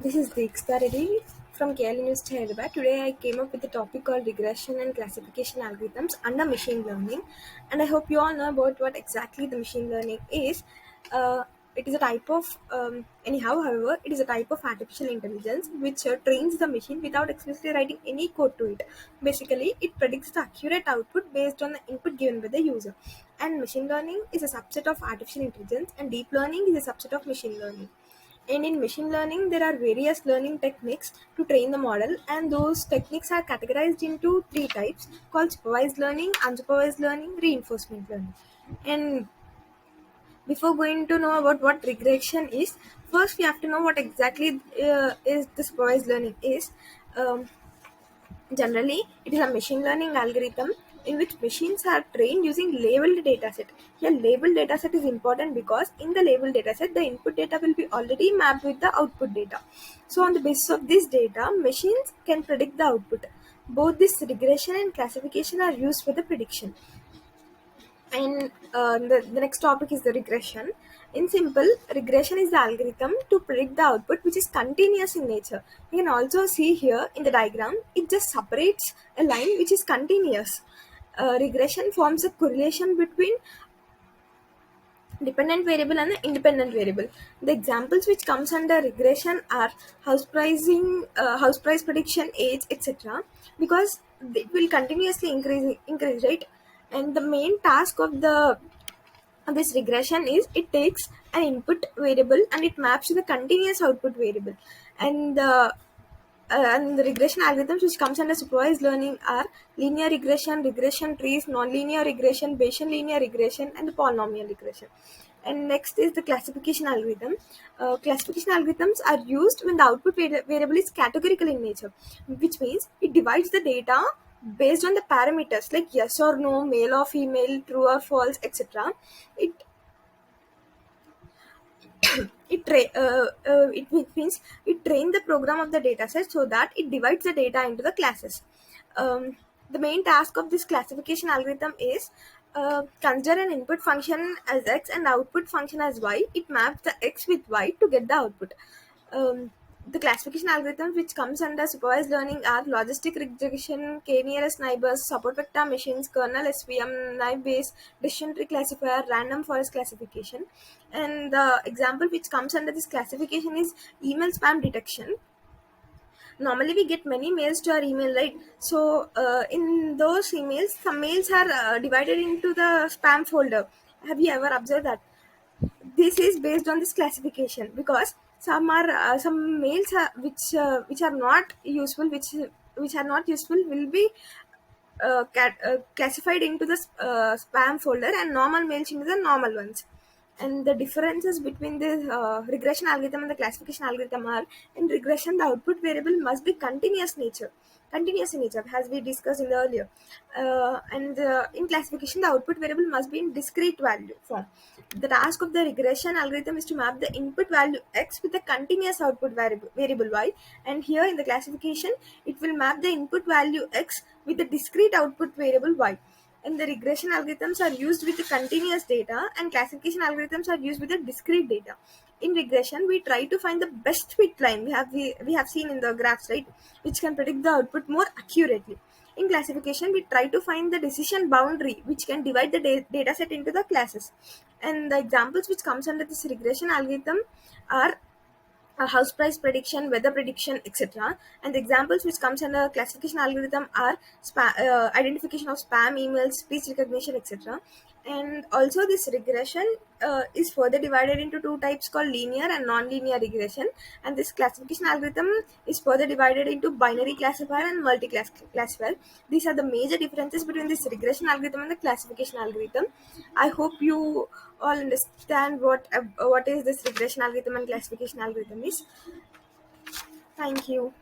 This is Deekshitha Reddy from KL News Hyderabad. Today I came up with a topic called regression and classification algorithms under machine learning, and I hope you all know about what exactly the machine learning is. It is a type of however, it is a type of artificial intelligence which trains the machine without explicitly writing any code to it. Basically, it predicts the accurate output based on the input given by the user. And machine learning is a subset of artificial intelligence, and deep learning is a subset of machine learning. And in machine learning, there are various learning techniques to train the model, and those techniques are categorized into three types called supervised learning, unsupervised learning, reinforcement learning. And before going to know about what regression is, first we have to know what exactly is the supervised learning is. Um, Generally, it is a machine learning algorithm in which machines are trained using labeled dataset. Here, labeled dataset is important because in the labeled dataset, the input data will be already mapped with the output data. So, on the basis of this data, machines can predict the output. Both this regression and classification are used for the prediction. And the next topic is the regression. In simple, regression is the algorithm to predict the output which is continuous in nature. You can also see here in the diagram, it just separates a line which is continuous. Regression forms a correlation between dependent variable and the independent variable. The examples which comes under regression are house price prediction, age, etc. Because it will continuously increase, right? And the main task of the this regression is it takes an input variable and it maps to the continuous output variable. And the regression algorithms which comes under supervised learning are linear regression, regression trees, nonlinear regression, Bayesian linear regression, and the polynomial regression. And next is the classification algorithm. Classification algorithms are used when the output variable is categorical in nature, which means it divides the data based on the parameters like yes or no, male or female, true or false, etc. It it means it train the program of the dataset so that it divides the data into the classes. The main task of this classification algorithm is consider an input function as x and output function as y. It maps the x with y to get the output. The classification algorithms which comes under supervised learning are logistic regression, k-nearest neighbors, support vector machines, kernel SVM, naive Bayes, decision tree classifier, random forest classification. And the example which comes under this classification is email spam detection. Normally we get many mails to our email, right? So in those emails, some mails are divided into the spam folder. Have you ever observed that? This is based on this classification because some mails which are not useful, which are not useful will be classified into the spam folder, and normal mails into the normal ones. And the differences between the regression algorithm and the classification algorithm are: in regression, the output variable must be continuous in nature, as we discussed in the earlier. And in classification, the output variable must be in discrete value form. The task of the regression algorithm is to map the input value x with the continuous output variable y, and here in the classification, it will map the input value x with the discrete output variable y. And the regression algorithms are used with the continuous data, and classification algorithms are used with the discrete data. In regression, we try to find the best fit line we have seen in the graphs, right, which can predict the output more accurately. In classification, we try to find the decision boundary which can divide the data set into the classes. And the examples which comes under this regression algorithm are house price prediction, weather prediction, etc. And the examples which comes under classification algorithm are identification of spam emails, speech recognition, etc. And also this regression is further divided into two types called linear and non-linear regression. And this classification algorithm is further divided into binary classifier and multi-class classifier. These are the major differences between this regression algorithm and the classification algorithm. I hope you all understand what is this regression algorithm and classification algorithm is. Thank you.